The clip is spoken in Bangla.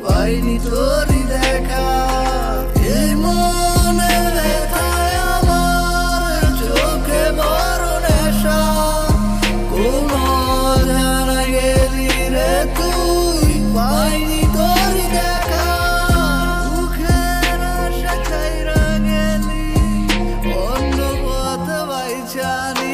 পাইনি তোরই দেখা, এই মনে ব্যথায় আমার চোখে বড় নেশা। কোন জানা গেলি রে তুই, পাইনি তোরই দেখা। মুখের আশা ছাইরা গেলি, অন্য পথ বাইছানি।